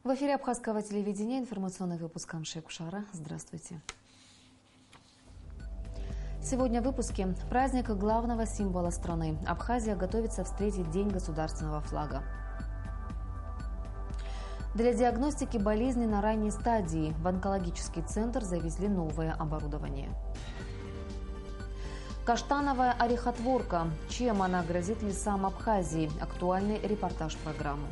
В эфире Абхазского телевидения информационный выпуск Амшек Шара. Здравствуйте. Сегодня в выпуске. Праздник главного символа страны. Абхазия готовится встретить День государственного флага. Для диагностики болезни на ранней стадии в онкологический центр завезли новое оборудование. Каштановая орехотворка. Чем она грозит лесам Абхазии? Актуальный репортаж программы.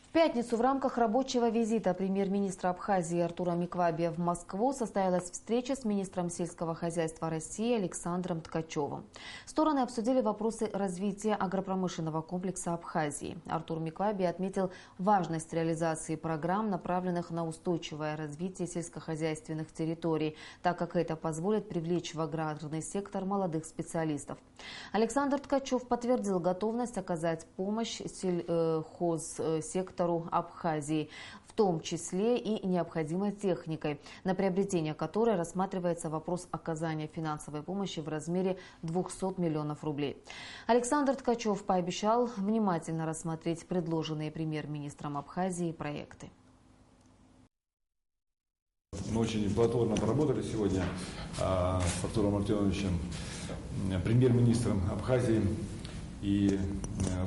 В пятницу в рамках рабочего визита премьер-министра Абхазии Артура Миквабия в Москву состоялась встреча с министром сельского хозяйства России Александром Ткачевым. Стороны обсудили вопросы развития агропромышленного комплекса Абхазии. Артур Миквабия отметил важность реализации программ, направленных на устойчивое развитие сельскохозяйственных территорий, так как это позволит привлечь в аграрный сектор молодых специалистов. Александр Ткачев подтвердил готовность оказать помощь сельхозсектору Абхазии, в том числе и необходимой техникой, на приобретение которой рассматривается вопрос оказания финансовой помощи в размере 200 миллионов рублей. Александр Ткачев пообещал внимательно рассмотреть предложенные премьер-министром Абхазии проекты. Мы очень плодотворно поработали сегодня с Артуром Артемовичем, премьер-министром Абхазии, и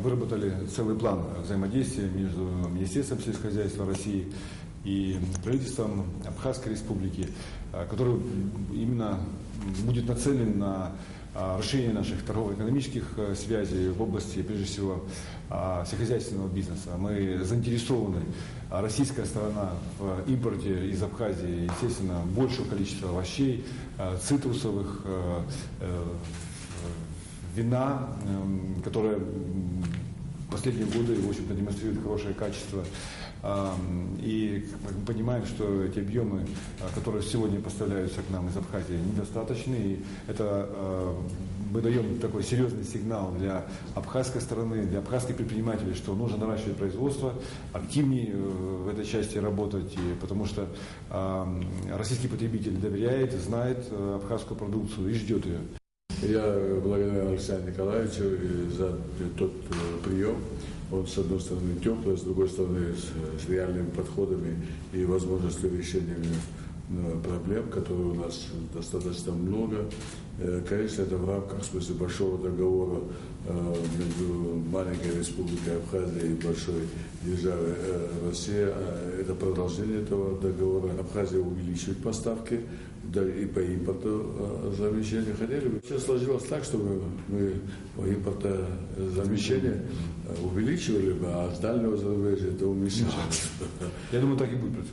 выработали целый план взаимодействия между Министерством сельского хозяйства России и правительством Абхазской республики, который именно будет нацелен на расширение наших торгово-экономических связей в области, прежде всего, сельскохозяйственного бизнеса. Мы заинтересованы, российская сторона, в импорте из Абхазии, естественно, большего количества овощей, цитрусовых, вина, которая в последние годы, в общем-то, демонстрирует хорошее качество. И мы понимаем, что эти объемы, которые сегодня поставляются к нам из Абхазии, недостаточны. И это мы даем такой серьезный сигнал для абхазской стороны, для абхазских предпринимателей, что нужно наращивать производство, активнее в этой части работать, потому что российский потребитель доверяет, знает абхазскую продукцию и ждет ее. Я благодарю Александру Николаевичу за тот прием. Он, с одной стороны, теплый, с другой стороны, с реальными подходами и возможностью решения проблем, которые у нас достаточно много. Конечно, это в рамках, в смысле, большого договора между маленькой республикой Абхазия и большой державой Россия. Это продолжение этого договора. Абхазия увеличивает поставки и по импорту замещения хотели. Сейчас сложилось так, чтобы мы по импортозамещению увеличивали бы, а с дальнего зарубежья это уменьшили. Я думаю, так и будет.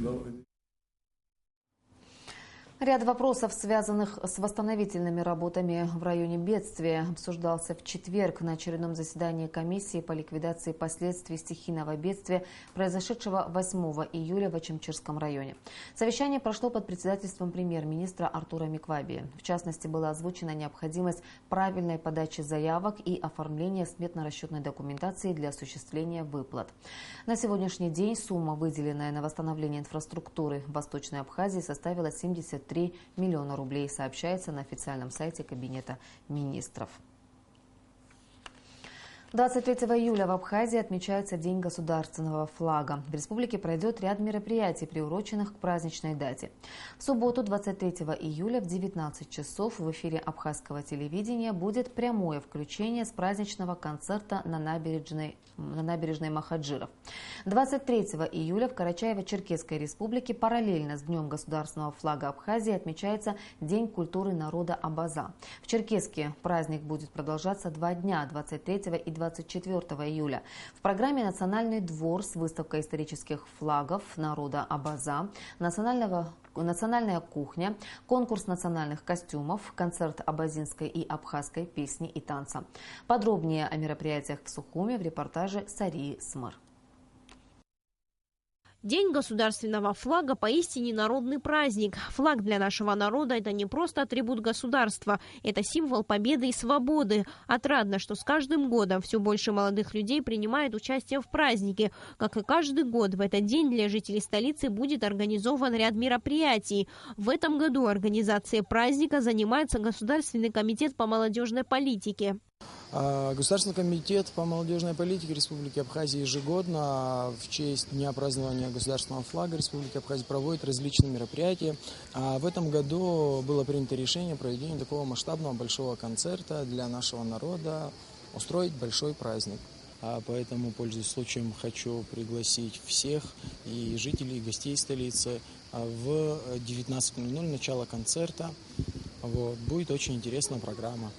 Ряд вопросов, связанных с восстановительными работами в районе бедствия, обсуждался в четверг на очередном заседании комиссии по ликвидации последствий стихийного бедствия, произошедшего 8 июля в Очимчирском районе. Совещание прошло под председательством премьер-министра Артура Миквабия. В частности, была озвучена необходимость правильной подачи заявок и оформления сметно-расчетной документации для осуществления выплат. На сегодняшний день сумма, выделенная на восстановление инфраструктуры в Восточной Абхазии, составила 73 миллиона рублей, сообщается на официальном сайте Кабинета министров. 23 июля в Абхазии отмечается День государственного флага. В республике пройдет ряд мероприятий, приуроченных к праздничной дате. В субботу, 23 июля в 19 часов в эфире Абхазского телевидения будет прямое включение с праздничного концерта на набережной Махаджиров. 23 июля в Карачаево-Черкесской республике параллельно с Днем государственного флага Абхазии отмечается День культуры народа Абаза. В Черкеске праздник будет продолжаться 2 дня, 23 и 24 июля. В программе «Национальный двор» с выставкой исторических флагов народа Абаза, национальная кухня, конкурс национальных костюмов, концерт абазинской и абхазской песни и танца. Подробнее о мероприятиях в Сухуме в репортаже Сарии Смыр. День государственного флага поистине народный праздник. Флаг для нашего народа – это не просто атрибут государства, это символ победы и свободы. Отрадно, что с каждым годом все больше молодых людей принимает участие в празднике. Как и каждый год, в этот день для жителей столицы будет организован ряд мероприятий. В этом году организацией праздника занимается Государственный комитет по молодежной политике. Государственный комитет по молодежной политике Республики Абхазия ежегодно в честь дня празднования государственного флага Республики Абхазия проводит различные мероприятия. В этом году было принято решение проведения такого масштабного большого концерта для нашего народа, устроить большой праздник. Поэтому, пользуясь случаем, хочу пригласить всех и жителей, и гостей столицы в 19:00 начало концерта. Будет очень интересная программа.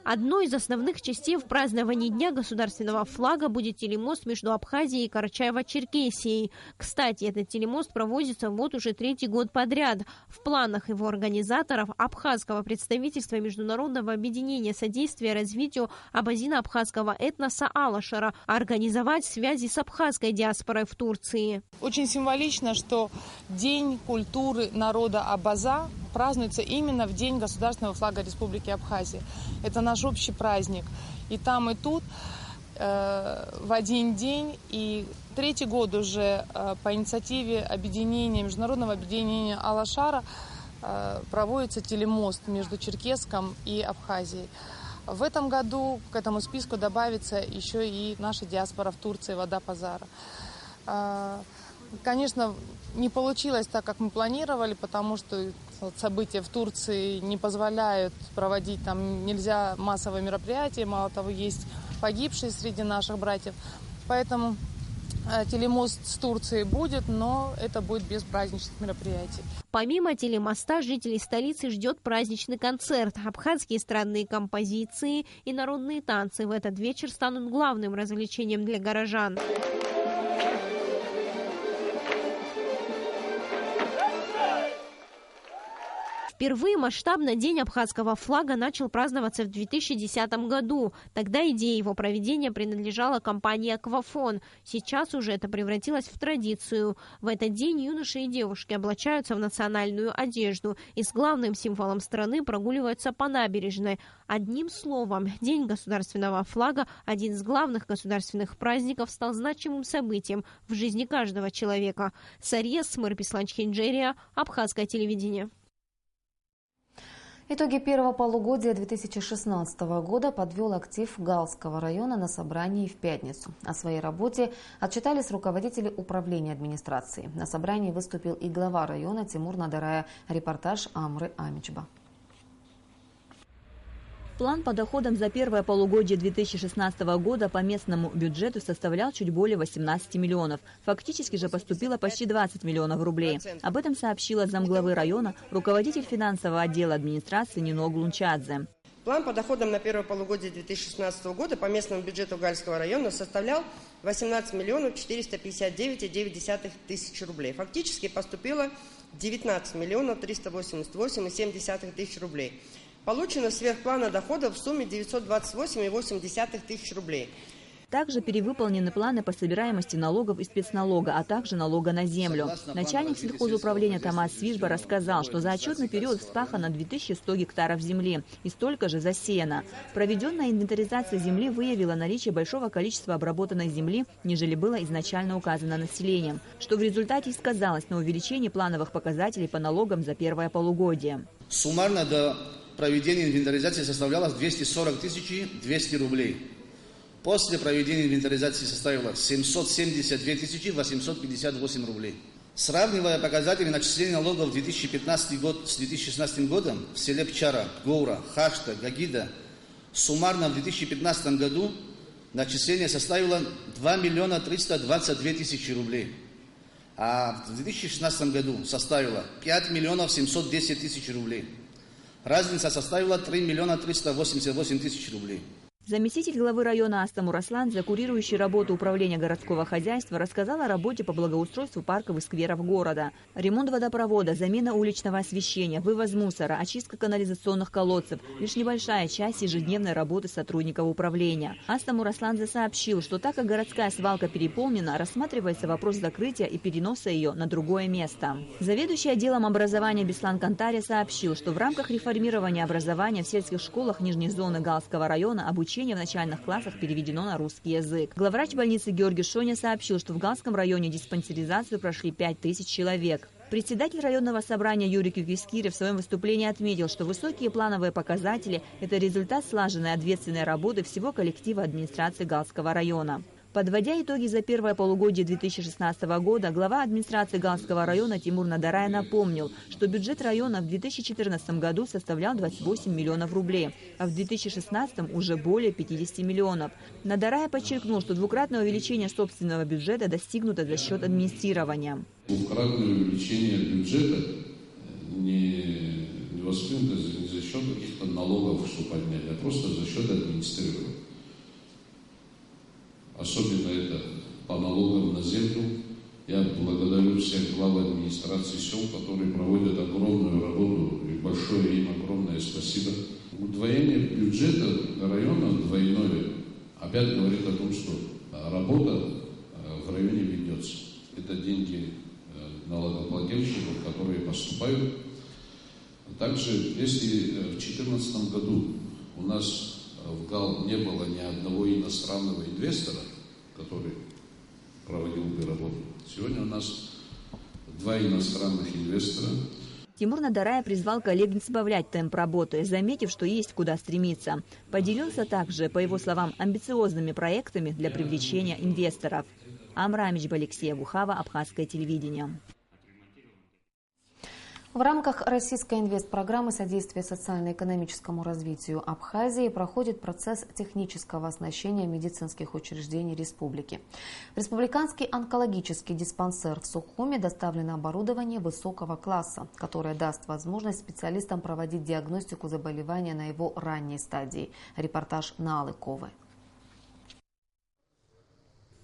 Одной из основных частей в праздновании Дня государственного флага будет телемост между Абхазией и Карачаево-Черкесией. Кстати, этот телемост проводится вот уже 3-й год подряд. В планах его организаторов абхазского представительства Международного объединения содействия развитию абазино-абхазского этноса Алашара организовать связи с абхазской диаспорой в Турции. Очень символично, что День культуры народа Абаза празднуется именно в День государственного флага Республики Абхазия. Это наш общий праздник. И там, и тут в один день. И 3-й год уже по инициативе объединения, Международного объединения Алашара проводится телемост между Черкесском и Абхазией. В этом году к этому списку добавится еще и наша диаспора в Турции, Вода Пазара. Конечно, не получилось так, как мы планировали, потому что события в Турции не позволяют проводить, там нельзя массовые мероприятия, мало того, есть погибшие среди наших братьев. Поэтому телемост с Турцией будет, но это будет без праздничных мероприятий. Помимо телемоста, жителей столицы ждет праздничный концерт. Абхазские эстрадные композиции и народные танцы в этот вечер станут главным развлечением для горожан. Впервые масштабно День абхазского флага начал праздноваться в 2010 году. Тогда идея его проведения принадлежала компании «Аквафон». Сейчас уже это превратилось в традицию. В этот день юноши и девушки облачаются в национальную одежду и с главным символом страны прогуливаются по набережной. Одним словом, День государственного флага, один из главных государственных праздников, стал значимым событием в жизни каждого человека. Сарьес Смырписланч-Хинджерия, Абхазское телевидение. Итоги первого полугодия 2016 года подвел актив Галского района на собрании в пятницу. О своей работе отчитались руководители управления администрации. На собрании выступил и глава района Тимур Надарая. Репортаж Амры Амичба. План по доходам за первое полугодие 2016 года по местному бюджету составлял чуть более 18 миллионов. Фактически же поступило почти 20 миллионов рублей. Об этом сообщила замглавы района, руководитель финансового отдела администрации Нино Глунчадзе. План по доходам на первое полугодие 2016 года по местному бюджету Гальского района составлял 18 миллионов 459,9 тысяч рублей. Фактически поступило 19 миллионов 388,7 тысяч рублей. Получено сверх плана доходов в сумме 928,8 тысяч рублей. Также перевыполнены планы по собираемости налогов и спецналога, а также налога на землю. Начальник сельхозуправления Томас Свижба рассказал, что за отчетный период вспахано 2100 гектаров земли и столько же засеяно. Проведенная инвентаризация земли выявила наличие большого количества обработанной земли, нежели было изначально указано населением, что в результате и сказалось на увеличении плановых показателей по налогам за первое полугодие. Суммарно до проведения инвентаризации составляло 240 200 рублей. После проведения инвентаризации составило 772 858 рублей. Сравнивая показатели начисления налогов 2015 год с 2016 годом в селе Пчара, Гоура, Хашта, Гагида, суммарно в 2015 году начисление составило 2 миллиона 322 тысячи рублей. А в 2016 году составило 5 миллионов 710 тысяч рублей. Разница составила 3 миллиона 388 тысяч рублей. Заместитель главы района Аста Мурасландзе, курирующий работу управления городского хозяйства, рассказал о работе по благоустройству парков и скверов города. Ремонт водопровода, замена уличного освещения, вывоз мусора, очистка канализационных колодцев – лишь небольшая часть ежедневной работы сотрудников управления. Аста Мурасландзе сообщил, что так как городская свалка переполнена, рассматривается вопрос закрытия и переноса ее на другое место. Заведующий отделом образования Беслан Кантари сообщил, что в рамках реформирования образования в сельских школах нижней зоны Галского района обучение в начальных классах переведено на русский язык. Главврач больницы Георгий Шоня сообщил, что в Галском районе диспансеризацию прошли 5000 человек. Председатель районного собрания Юрий Кюкискири в своем выступлении отметил, что высокие плановые показатели – это результат слаженной ответственной работы всего коллектива администрации Галского района. Подводя итоги за первое полугодие 2016 года, глава администрации Галского района Тимур Надарай напомнил, что бюджет района в 2014 году составлял 28 миллионов рублей, а в 2016 уже более 50 миллионов. Надарай подчеркнул, что двукратное увеличение собственного бюджета достигнуто за счет администрирования. Двукратное увеличение бюджета не воспринято не за счет каких-то налогов, что подняли, а просто за счет администрирования. Особенно это по налогам на землю. Я благодарю всех глав администрации сел, которые проводят огромную работу, и большое им огромное спасибо. Удвоение бюджета района двойное опять говорит о том, что работа в районе ведется. Это деньги налогоплательщиков, которые поступают. Также, если в 2014 году у нас в ГАЛ не было ни одного иностранного инвестора, который проводил бы работу. Сегодня у нас 2 иностранных инвестора. Тимур Надарай призвал коллег не сбавлять темп работы, заметив, что есть куда стремиться. Поделился также, по его словам, амбициозными проектами для привлечения инвесторов. Амра Амичба, Алексей Гухава, Абхазское телевидение. В рамках российской инвестпрограммы содействия социально-экономическому развитию Абхазии проходит процесс технического оснащения медицинских учреждений республики. В республиканский онкологический диспансер в Сухуми доставлено оборудование высокого класса, которое даст возможность специалистам проводить диагностику заболевания на его ранней стадии. Репортаж Наалы Ковы.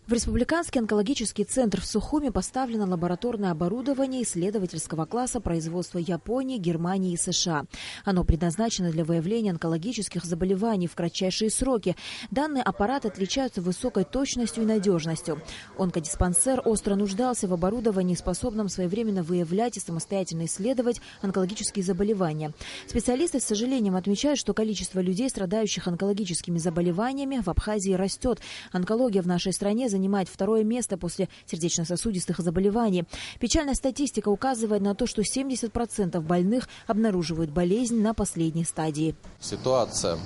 В Республиканский онкологический центр в Сухуми поставлено лабораторное оборудование исследовательского класса производства Японии, Германии и США. Оно предназначено для выявления онкологических заболеваний в кратчайшие сроки. Данные аппараты отличаются высокой точностью и надежностью. Онкодиспансер остро нуждался в оборудовании, способном своевременно выявлять и самостоятельно исследовать онкологические заболевания. Специалисты с сожалением отмечают, что количество людей, страдающих онкологическими заболеваниями, в Абхазии растет. Онкология в нашей стране занимает 2-е место после сердечно-сосудистых заболеваний. Печальная статистика указывает на то, что 70% больных обнаруживают болезнь на последней стадии. Ситуация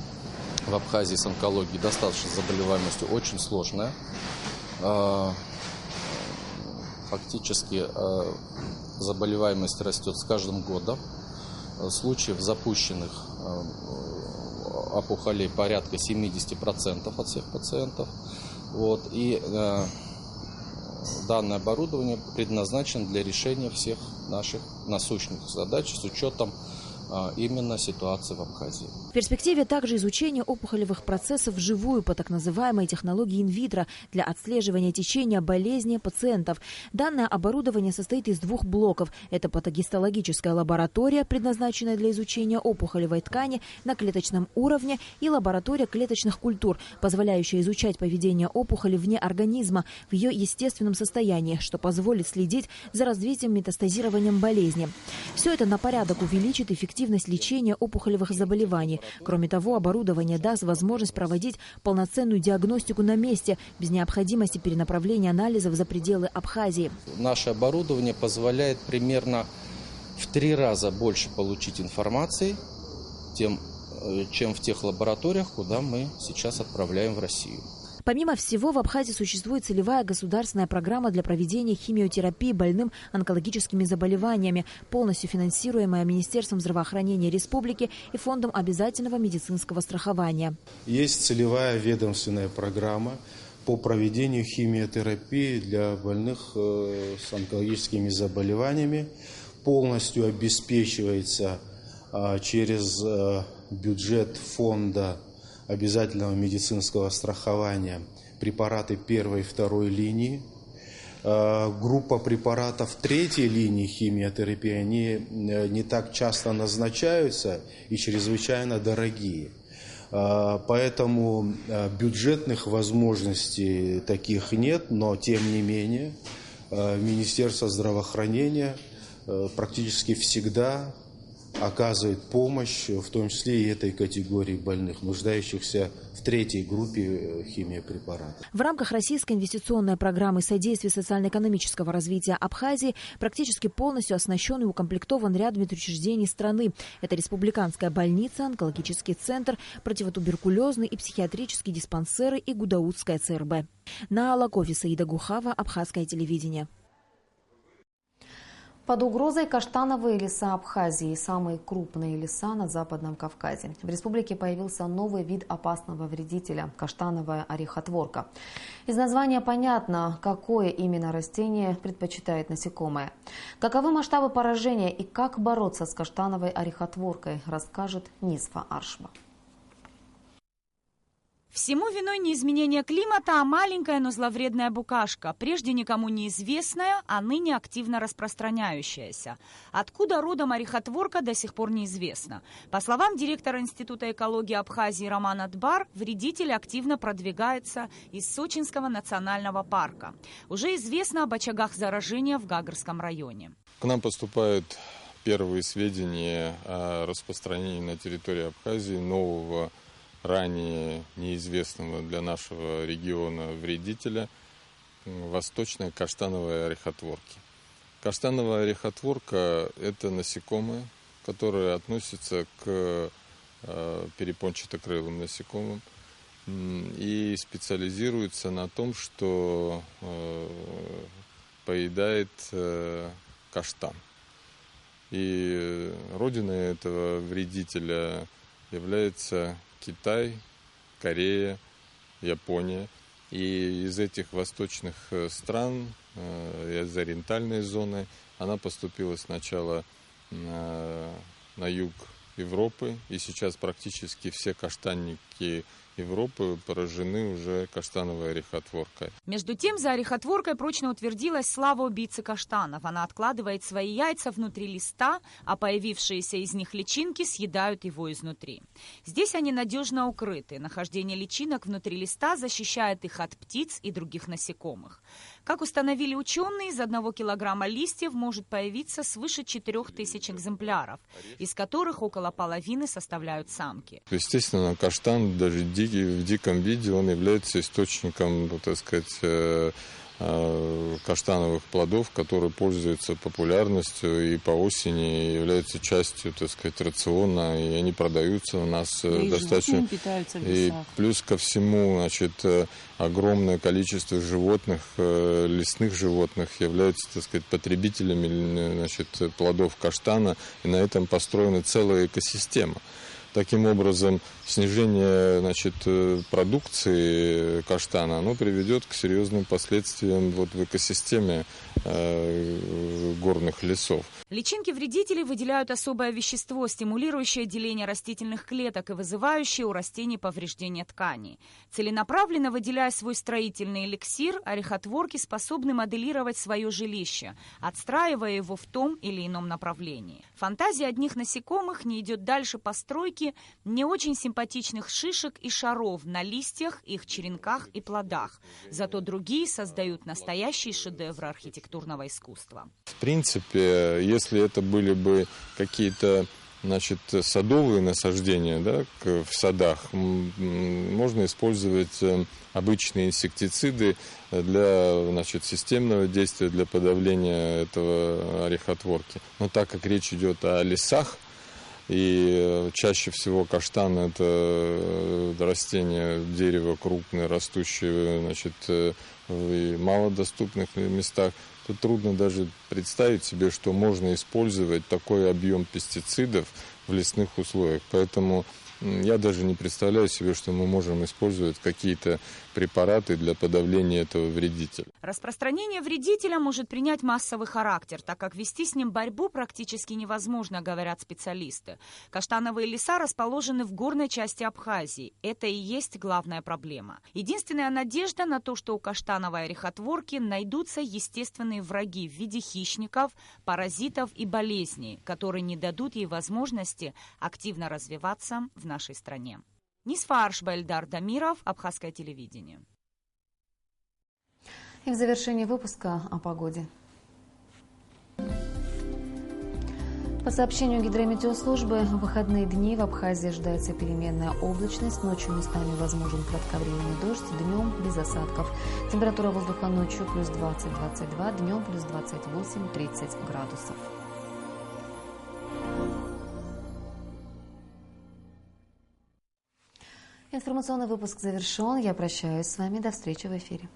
в Абхазии с онкологией достаточно заболеваемостью очень сложная. Фактически заболеваемость растет с каждым годом. Случаев запущенных опухолей порядка 70% от всех пациентов. И данное оборудование предназначено для решения всех наших насущных задач с учетом именно ситуации в Абхазии. В перспективе также изучение опухолевых процессов вживую по так называемой технологии инвитро для отслеживания течения болезни пациентов. Данное оборудование состоит из 2 блоков. Это патогистологическая лаборатория, предназначенная для изучения опухолевой ткани на клеточном уровне, и лаборатория клеточных культур, позволяющая изучать поведение опухоли вне организма в ее естественном состоянии, что позволит следить за развитием метастазированием болезни. Все это на порядок увеличит эффективность лечения опухолевых заболеваний. Кроме того, оборудование даст возможность проводить полноценную диагностику на месте, без необходимости перенаправления анализов за пределы Абхазии. Наше оборудование позволяет примерно в 3 раза больше получить информации, чем в тех лабораториях, куда мы сейчас отправляем в Россию. Помимо всего, в Абхазии существует целевая государственная программа для проведения химиотерапии больным онкологическими заболеваниями, полностью финансируемая Министерством здравоохранения республики и Фондом обязательного медицинского страхования. Есть целевая ведомственная программа по проведению химиотерапии для больных с онкологическими заболеваниями. Полностью обеспечивается через бюджет фонда обязательного медицинского страхования препараты 1-й и 2-й линии. Группа препаратов 3-й линии химиотерапии, они не так часто назначаются и чрезвычайно дорогие. Поэтому бюджетных возможностей таких нет, но тем не менее Министерство здравоохранения практически всегда оказывает помощь, в том числе и этой категории больных, нуждающихся в третьей группе химиопрепаратов. В рамках российской инвестиционной программы содействия социально-экономического развития Абхазии практически полностью оснащен и укомплектован ряд медучреждений страны. Это республиканская больница, онкологический центр, противотуберкулезный и психиатрические диспансеры и Гудаутская ЦРБ. На Алакове Саида Гухава, Абхазское телевидение. Под угрозой каштановые леса Абхазии, самые крупные леса на Западном Кавказе. В республике появился новый вид опасного вредителя – каштановая орехотворка. Из названия понятно, какое именно растение предпочитает насекомое. Каковы масштабы поражения и как бороться с каштановой орехотворкой, расскажет Нисфа Аршба. Всему виной не изменение климата, а маленькая, но зловредная букашка, прежде никому неизвестная, а ныне активно распространяющаяся. Откуда родом орехотворка, до сих пор неизвестно. По словам директора Института экологии Абхазии Романа Дбар, вредитель активно продвигается из Сочинского национального парка. Уже известно об очагах заражения в Гагарском районе. К нам поступают первые сведения о распространении на территории Абхазии нового, ранее неизвестного для нашего региона вредителя – восточной каштановой орехотворки. Каштановая орехотворка – это насекомое, которое относится к перепончатокрылым насекомым и специализируется на том, что поедает каштан. И родиной этого вредителя является Китай, Корея, Япония. И из этих восточных стран, из ориентальной зоны, она поступила сначала на юг Европы. И сейчас практически все каштанники Европы поражены уже каштановой орехотворкой. Между тем, за орехотворкой прочно утвердилась слава убийцы каштанов. Она откладывает свои яйца внутри листа, а появившиеся из них личинки съедают его изнутри. Здесь они надежно укрыты. Нахождение личинок внутри листа защищает их от птиц и других насекомых. Как установили ученые, из 1 килограмма листьев может появиться свыше 4000 экземпляров, из которых около половины составляют самки. Естественно, каштан даже в диком виде он является источником, так сказать, каштановых плодов, которые пользуются популярностью и по осени являются частью, так сказать, рациона, и они продаются у нас достаточно. И плюс ко всему, значит, огромное количество животных, лесных животных являются, так сказать, потребителями, значит, плодов каштана, и на этом построена целая экосистема. Таким образом, снижение, значит, продукции каштана, оно приведет к серьезным последствиям вот в экосистеме горных лесов. Личинки вредителей выделяют особое вещество, стимулирующее деление растительных клеток и вызывающее у растений повреждение тканей. Целенаправленно выделяя свой строительный эликсир, орехотворки способны моделировать свое жилище, отстраивая его в том или ином направлении. Фантазия одних насекомых не идет дальше постройки не очень симпатичных шишек и шаров на листьях, их черенках и плодах. Зато другие создают настоящие шедевры архитектурного искусства. В принципе, если это были бы какие-то, значит, садовые насаждения, да, в садах, можно использовать обычные инсектициды для, значит, системного действия, для подавления этого орехотворки. Но так как речь идет о лесах, и чаще всего каштан – это растение, дерево крупное, растущее, значит, в малодоступных местах, то трудно даже представить себе, что можно использовать такой объем пестицидов в лесных условиях. Поэтому я даже не представляю себе, что мы можем использовать какие-то препараты для подавления этого вредителя. Распространение вредителя может принять массовый характер, так как вести с ним борьбу практически невозможно, говорят специалисты. Каштановые леса расположены в горной части Абхазии. Это и есть главная проблема. Единственная надежда на то, что у каштановой орехотворки найдутся естественные враги в виде хищников, паразитов и болезней, которые не дадут ей возможности активно развиваться в нашей стране. Нисфа Аршба, Эльдар Дамиров, Абхазское телевидение. И в завершении выпуска о погоде. По сообщению гидрометеослужбы, в выходные дни в Абхазии ожидается переменная облачность. Ночью местами возможен кратковременный дождь, днем без осадков. Температура воздуха ночью плюс 20-22, днем плюс 28-30 градусов. Информационный выпуск завершен. Я прощаюсь с вами. До встречи в эфире.